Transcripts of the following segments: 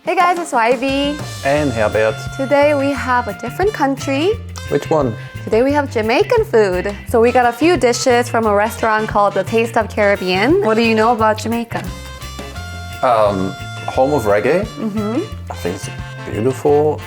Hey guys, it's Ivy. And Herbert. Today we have a different country. Which one? Today we have Jamaican food. So we got a few dishes from a restaurant called The Taste of Caribbean. What do you know about Jamaica? Home of reggae. I think it's a beautiful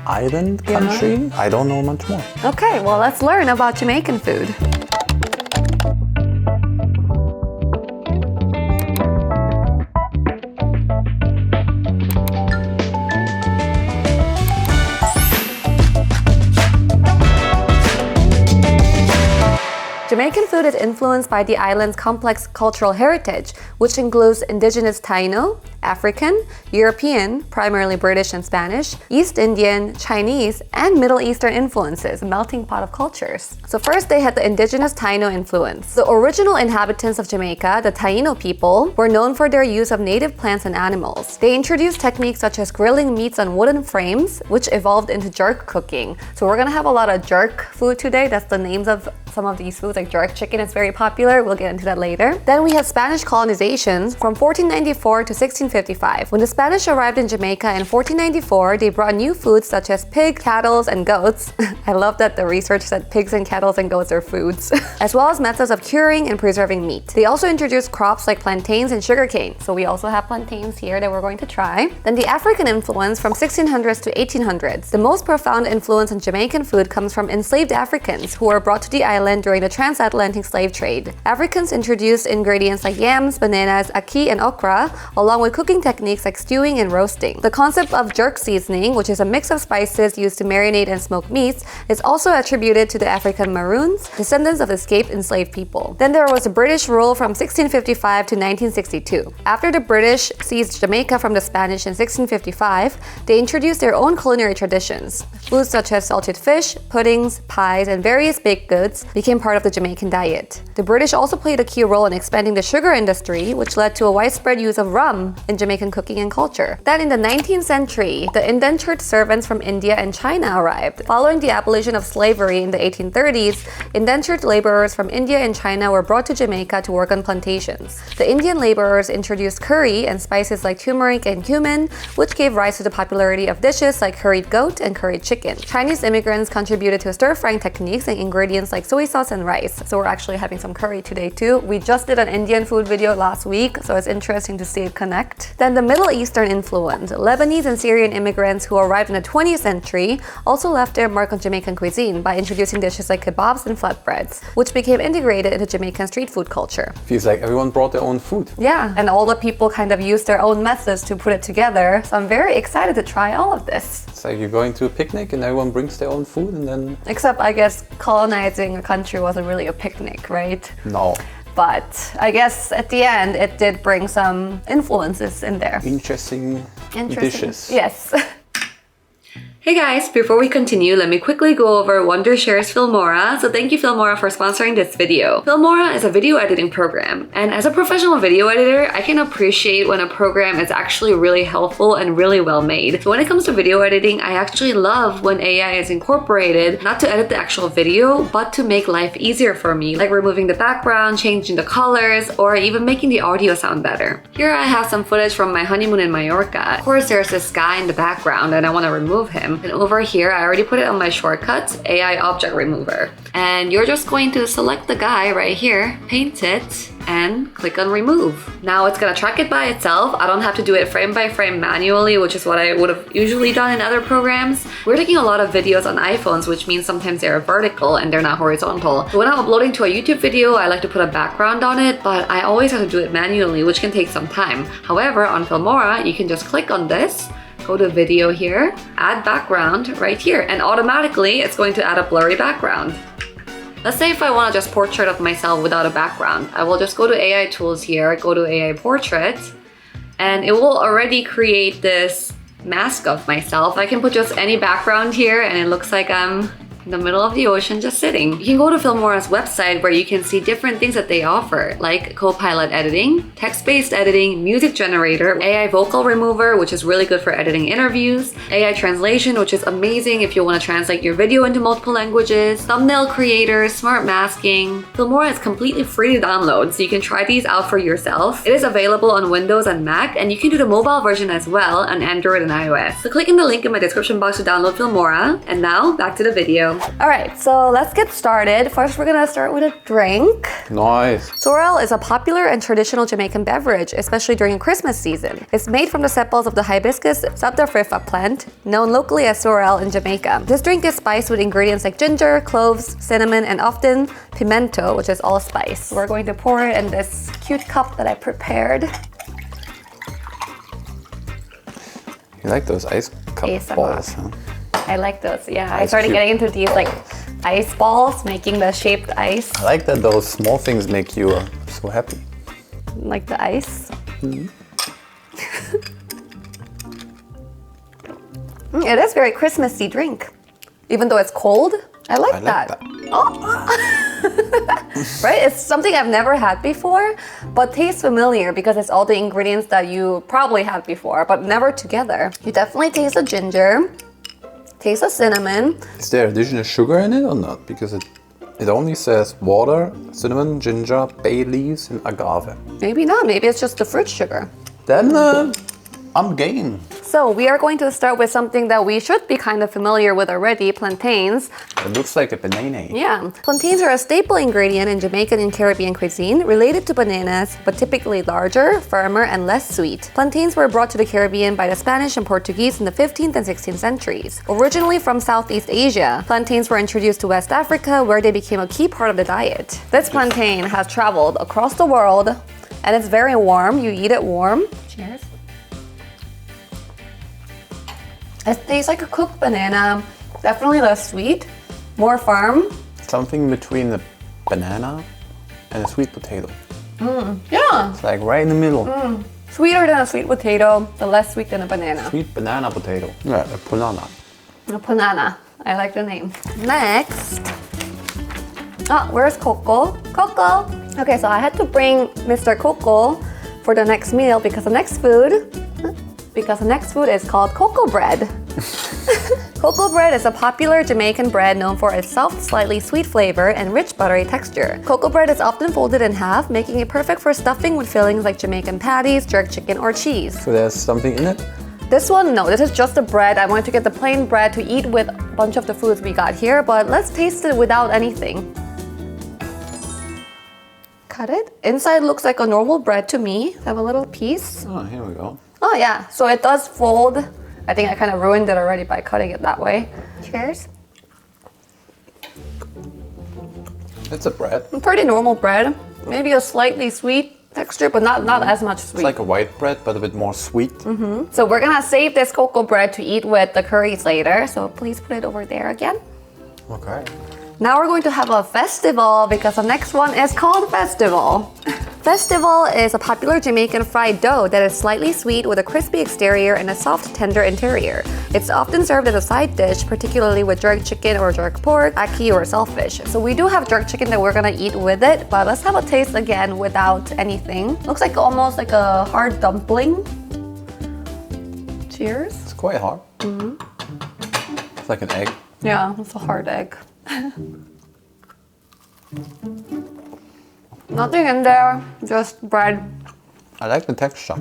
island country. I don't know much more. Okay, well let's learn about Jamaican food. Jamaican food is influenced by the island's complex cultural heritage, which includes indigenous Taino, African, European, primarily British and Spanish, East Indian, Chinese, and Middle Eastern influences, a melting pot of cultures. So first they had the indigenous Taino influence. The original inhabitants of Jamaica, the Taino people, were known for their use of native plants and animals. They introduced techniques such as grilling meats on wooden frames, which evolved into jerk cooking. So we're gonna have a lot of jerk food today. That's the names of some of these foods, like jerk chicken is very popular. We'll get into that later. Then we have Spanish colonizations from 1494 to 1655. When the Spanish arrived in Jamaica in 1494, they brought new foods such as pig, cattle, and goats. I love that the research said pigs and cattle and goats are foods. As well as methods of curing and preserving meat. They also introduced crops like plantains and sugarcane. So we also have plantains here that we're going to try. Then the African influence from 1600s to 1800s. The most profound influence in Jamaican food comes from enslaved Africans who were brought to the island during the transatlantic slave trade. Africans introduced ingredients like yams, bananas, ackee, and okra, along with cooking techniques like stewing and roasting. The concept of jerk seasoning, which is a mix of spices used to marinate and smoke meats, is also attributed to the African Maroons, descendants of escaped enslaved people. Then there was a British rule from 1655 to 1962. After the British seized Jamaica from the Spanish in 1655, they introduced their own culinary traditions. Foods such as salted fish, puddings, pies, and various baked goods became part of the Jamaican diet. The British also played a key role in expanding the sugar industry, which led to a widespread use of rum in Jamaican cooking and culture. Then in the 19th century, the indentured servants from India and China arrived. Following the abolition of slavery in the 1830s, indentured laborers from India and China were brought to Jamaica to work on plantations. The Indian laborers introduced curry and spices like turmeric and cumin, which gave rise to the popularity of dishes like curried goat and curried chicken. Chinese immigrants contributed to stir-frying techniques and ingredients like soy sauce and rice. So we're actually having some curry today too. We just did an Indian food video last week, so it's interesting to see it connect. Then the Middle Eastern influence. Lebanese and Syrian immigrants who arrived in the 20th century also left their mark on Jamaican cuisine by introducing dishes like kebabs and flatbreads, which became integrated into Jamaican street food culture. Feels like everyone brought their own food. Yeah, and all the people kind of used their own methods to put it together. So I'm very excited to try all of this. It's like you're going to a picnic and everyone brings their own food and then... Except I guess colonizing a country wasn't really a picnic, right? No. But I guess at the end it did bring some influences in there. Interesting dishes. Yes. Hey guys, before we continue, let me quickly go over Wondershare's Filmora. So thank you Filmora for sponsoring this video. Filmora is a video editing program, and as a professional video editor, I can appreciate when a program is actually really helpful and really well made. So when it comes to video editing, I actually love when AI is incorporated, not to edit the actual video, but to make life easier for me, like removing the background, changing the colors, or even making the audio sound better. Here I have some footage from my honeymoon in Mallorca. Of course, there's this guy in the background and I want to remove him. And over here, I already put it on my shortcuts, AI object remover. And you're just going to select the guy right here, paint it, and click on remove. Now it's gonna track it by itself. I don't have to do it frame by frame manually, which is what I would have usually done in other programs. We're taking a lot of videos on iPhones, which means sometimes they're vertical and they're not horizontal. So when I'm uploading to a YouTube video, I like to put a background on it, but I always have to do it manually, which can take some time. However, on Filmora, you can just click on this, go to video here, add background right here, and automatically it's going to add a blurry background. Let's say if I want to just portrait of myself without a background, I will just go to AI tools here, go to AI portrait, and it will already create this mask of myself. I can put just any background here and it looks like I'm in the middle of the ocean just sitting. You can go to Filmora's website where you can see different things that they offer, like Copilot editing, text-based editing, music generator, AI vocal remover, which is really good for editing interviews, AI translation, which is amazing if you want to translate your video into multiple languages, thumbnail creators, smart masking. Filmora is completely free to download, so you can try these out for yourself. It is available on Windows and Mac, and you can do the mobile version as well on Android and iOS. So click in the link in my description box to download Filmora. And now, back to the video. Alright, so let's get started. First, we're gonna start with a drink. Nice. Sorell is a popular and traditional Jamaican beverage, especially during Christmas season. It's made from the sepals of the hibiscus sabdarfrifa plant, known locally as sorrel in Jamaica. This drink is spiced with ingredients like ginger, cloves, cinnamon, and often pimento, which is allspice. We're going to pour it in this cute cup that I prepared. You like those ice cup ASMR. balls, huh? I like those, yeah. I Ice started cube. getting into these like ice balls, making the shaped ice, I like that those small things make you so happy. like the ice. It is very Christmassy drink. Even though it's cold, I like that. Oh. Right? It's something I've never had before, but tastes familiar because it's all the ingredients that you probably had before, but never together. You definitely taste the ginger, taste the cinnamon. Is there additional sugar in it or not? Because it only says water, cinnamon, ginger, bay leaves, and agave. Maybe not, maybe it's just the fruit sugar. Then I'm game. So we are going to start with something that we should be kind of familiar with already, plantains. It looks like a banana. Yeah, plantains are a staple ingredient in Jamaican and Caribbean cuisine, related to bananas, but typically larger, firmer, and less sweet. Plantains were brought to the Caribbean by the Spanish and Portuguese in the 15th and 16th centuries. Originally from Southeast Asia, plantains were introduced to West Africa, where they became a key part of the diet. This plantain has traveled across the world, and it's very warm. You eat it warm. Cheers. It tastes like a cooked banana, definitely less sweet, more firm. Something between the banana and a sweet potato. Yeah, It's like right in the middle. sweeter than a sweet potato, but less sweet than a banana. Sweet banana potato. Yeah, a banana. A Panana, I like the name. Next, where's Coco? Coco! Okay, so I had to bring Mr. Coco for the next meal because the next food is called cocoa bread. Cocoa bread is a popular Jamaican bread known for its soft, slightly sweet flavor and rich buttery texture. Cocoa bread is often folded in half, making it perfect for stuffing with fillings like Jamaican patties, jerk chicken, or cheese. So there's something in it? This one, no, this is just the bread. I wanted to get the plain bread to eat with a bunch of the foods we got here, but let's taste it without anything. Cut it. Inside looks like a normal bread to me. I have a little piece. Oh, here we go. Oh yeah, so it does fold. I think I kind of ruined it already by cutting it that way. Cheers. It's a bread. Pretty normal bread. Maybe a slightly sweet texture, but not as much sweet. It's like a white bread, but a bit more sweet. So we're gonna save this cocoa bread to eat with the curries later. So please put it over there again. Okay. Now we're going to have a festival because the next one is called Festival. Festival is a popular Jamaican fried dough that is slightly sweet with a crispy exterior and a soft, tender interior. It's often served as a side dish, particularly with jerk chicken or jerk pork, ackee, or shellfish. So we do have jerk chicken that we're gonna eat with it, but let's have a taste again without anything. Looks like almost like a hard dumpling. Cheers. It's quite hard. It's like an egg. Yeah, it's a hard egg. Nothing in there, just bread. I like the texture.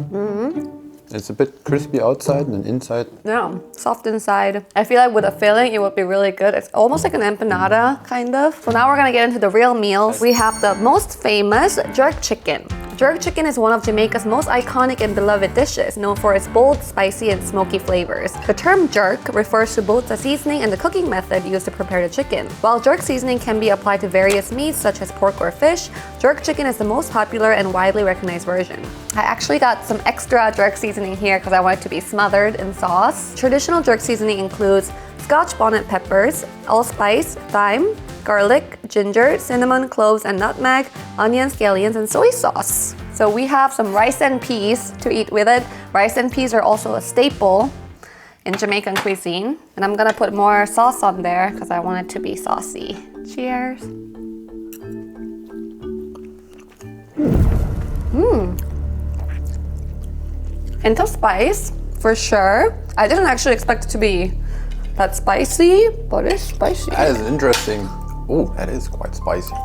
It's a bit crispy outside and inside. Yeah, soft inside. I feel like with a filling, it would be really good. It's almost like an empanada, kind of. So now we're gonna get into the real meals. We have the most famous jerk chicken. Jerk chicken is one of Jamaica's most iconic and beloved dishes, known for its bold, spicy, and smoky flavors. The term jerk refers to both the seasoning and the cooking method used to prepare the chicken. While jerk seasoning can be applied to various meats such as pork or fish, jerk chicken is the most popular and widely recognized version. I actually got some extra jerk seasoning here because I want it to be smothered in sauce. Traditional jerk seasoning includes Scotch bonnet peppers, allspice, thyme, garlic, ginger, cinnamon, cloves, and nutmeg, onions, scallions, and soy sauce. So we have some rice and peas to eat with it. Rice and peas are also a staple in Jamaican cuisine. And I'm gonna put more sauce on there because I want it to be saucy. Cheers. Hint of spice, for sure. I didn't actually expect it to be that spicy, but it's spicy. That is interesting. Oh, that is quite spicy.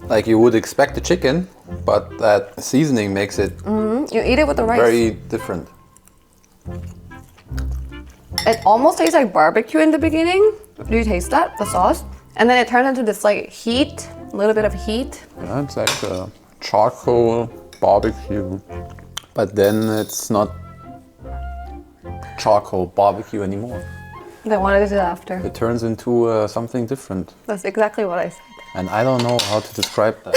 Like you would expect the chicken, but that seasoning makes it You eat it with the rice. very different. It almost tastes like barbecue in the beginning. Do you taste that, the sauce? And then it turns into this like heat, a little bit of heat. Yeah, it's like charcoal barbecue, but then it's not charcoal barbecue anymore. Then what is it after? It turns into something different, That's exactly what I said. and I don't know how to describe that.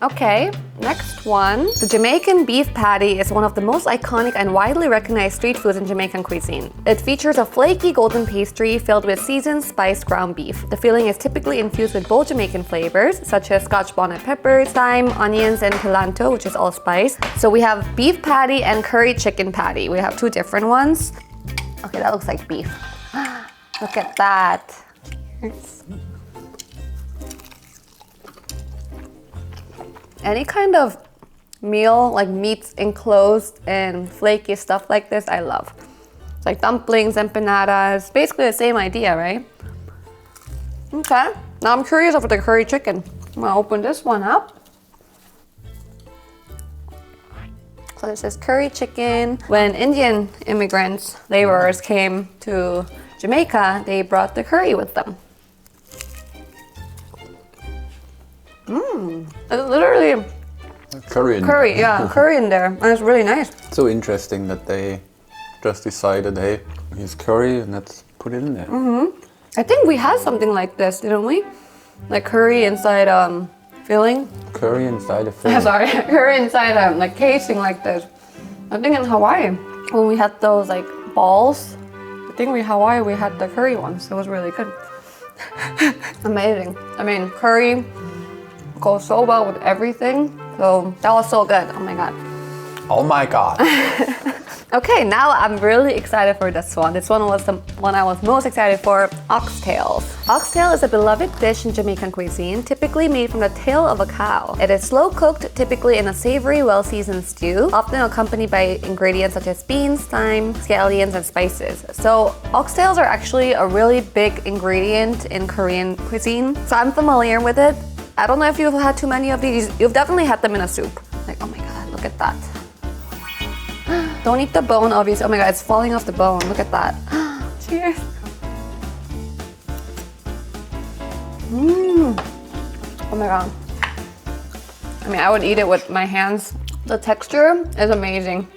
Okay, next one. The Jamaican beef patty is one of the most iconic and widely recognized street foods in Jamaican cuisine. It features a flaky golden pastry filled with seasoned spiced ground beef. The filling is typically infused with bold Jamaican flavors, such as Scotch bonnet peppers, thyme, onions, and pilanto, which is allspice. So we have beef patty and curry chicken patty. We have two different ones. Okay, that looks like beef. Look at that. Any kind of meal, like meats enclosed and flaky stuff like this, I love. It's like dumplings, empanadas, basically the same idea, right? Okay, now I'm curious about the curry chicken. I'm gonna open this one up. So this is curry chicken. When Indian immigrants, laborers came to Jamaica, they brought the curry with them. It's literally Curry. curry, yeah, curry in there, and it's really nice. So interesting that they just decided, hey, here's curry, and let's put it in there. I think we had something like this, didn't we? Like curry inside filling. Curry inside a filling. Sorry, curry inside like casing like this. I think in Hawaii when we had those like balls. I think in Hawaii we had the curry ones. It was really good. Amazing. I mean, curry goes so well with everything. So that was so good. Oh my god. Oh my god. Okay, now I'm really excited for this one. This one was the one I was most excited for, oxtails. Oxtail is a beloved dish in Jamaican cuisine, typically made from the tail of a cow. It is slow cooked, typically in a savory, well-seasoned stew, often accompanied by ingredients such as beans, thyme, scallions, and spices. So oxtails are actually a really big ingredient in Korean cuisine. So I'm familiar with it. I don't know if you've had too many of these. You've definitely had them in a soup. Like, oh my god, look at that. Don't eat the bone, obviously. Oh my god, it's falling off the bone. Look at that. Cheers. Oh my god. I mean, I would eat it with my hands. The texture is amazing.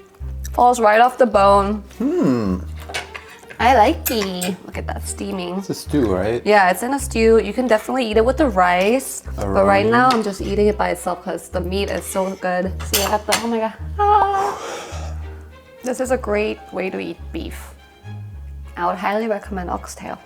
Falls right off the bone. I like it. Look at that steaming. It's a stew, right? Yeah, it's in a stew. You can definitely eat it with the rice. But right now, I'm just eating it by itself because the meat is so good. See, I got the, oh my god. This is a great way to eat beef. I would highly recommend oxtail.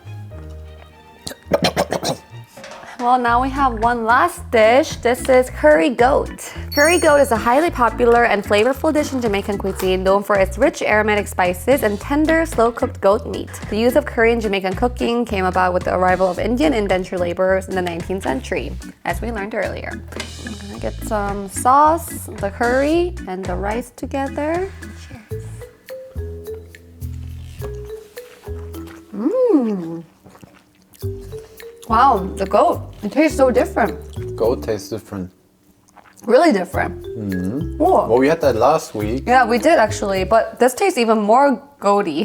Well, now we have one last dish. This is curry goat. Curry goat is a highly popular and flavorful dish in Jamaican cuisine, known for its rich aromatic spices and tender, slow-cooked goat meat. The use of curry in Jamaican cooking came about with the arrival of Indian indentured laborers in the 19th century, as we learned earlier. I'm gonna get some sauce, the curry, and the rice together. Cheers. Wow, the goat. It tastes so different. Goat tastes different. Really different. Whoa. Well, we had that last week. Yeah, we did actually, but this tastes even more goaty.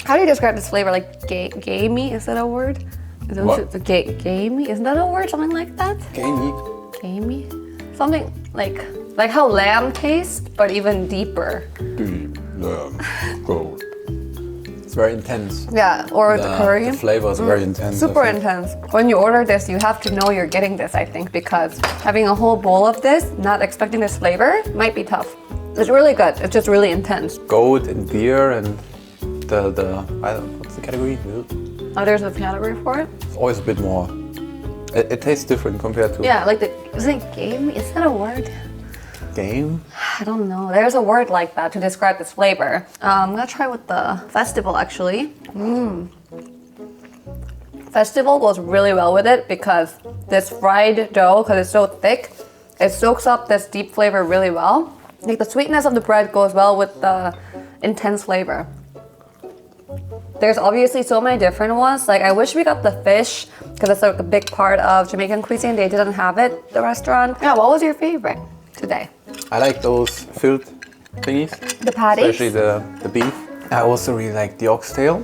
How do you describe this flavor? Like gamey? Is that a word? What? Gamey? Isn't that a word? Something like that? Gamey. Gamey? Something like how lamb tastes, but even deeper. Goat. It's very intense. Yeah, or the curry. The flavor is very intense. Super intense. When you order this, you have to know you're getting this, I think, because having a whole bowl of this, not expecting this flavor, might be tough. It's really good. It's just really intense. Goat and beer and the I don't know, what's the category? Oh, there's a category for it? It's always a bit more. It tastes different compared to Yeah, like isn't it gamey? Is that a word? game. I don't know. There's a word like that to describe this flavor. I'm gonna try with the festival actually. Festival goes really well with it because this fried dough, because it's so thick, it soaks up this deep flavor really well. Like the sweetness of the bread goes well with the intense flavor. There's obviously so many different ones. Like I wish we got the fish because it's like a big part of Jamaican cuisine. They didn't have it at the restaurant. Yeah, what was your favorite today? I like those filled thingies. The patties? Especially the beef. I also really like the oxtail.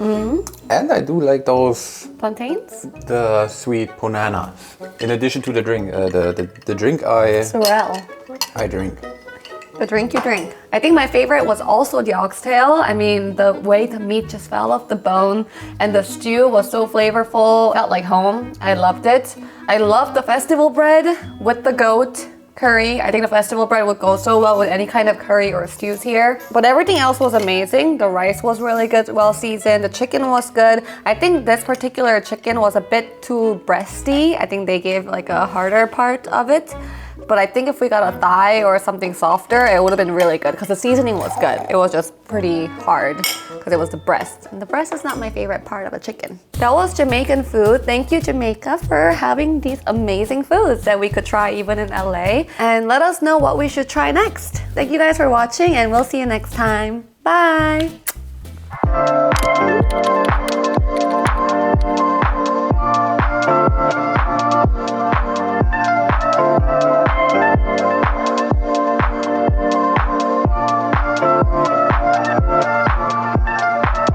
And I do like those Plantains? the sweet pananas. In addition to the drink, the drink Sorell. I drink. The drink you drink. I think my favorite was also the oxtail. I mean, the way the meat just fell off the bone and the stew was so flavorful. Felt like home. I loved it. I loved the festival bread with the goat curry. I think the festival bread would go so well with any kind of curry or stews here. But everything else was amazing. The rice was really good, well seasoned. The chicken was good. I think this particular chicken was a bit too breasty. I think they gave like a harder part of it. But I think if we got a thigh or something softer, it would have been really good because the seasoning was good. It was just pretty hard because it was the breast. And the breast is not my favorite part of a chicken. That was Jamaican food. Thank you, Jamaica, for having these amazing foods that we could try even in LA. And let us know what we should try next. Thank you guys for watching and we'll see you next time. Bye!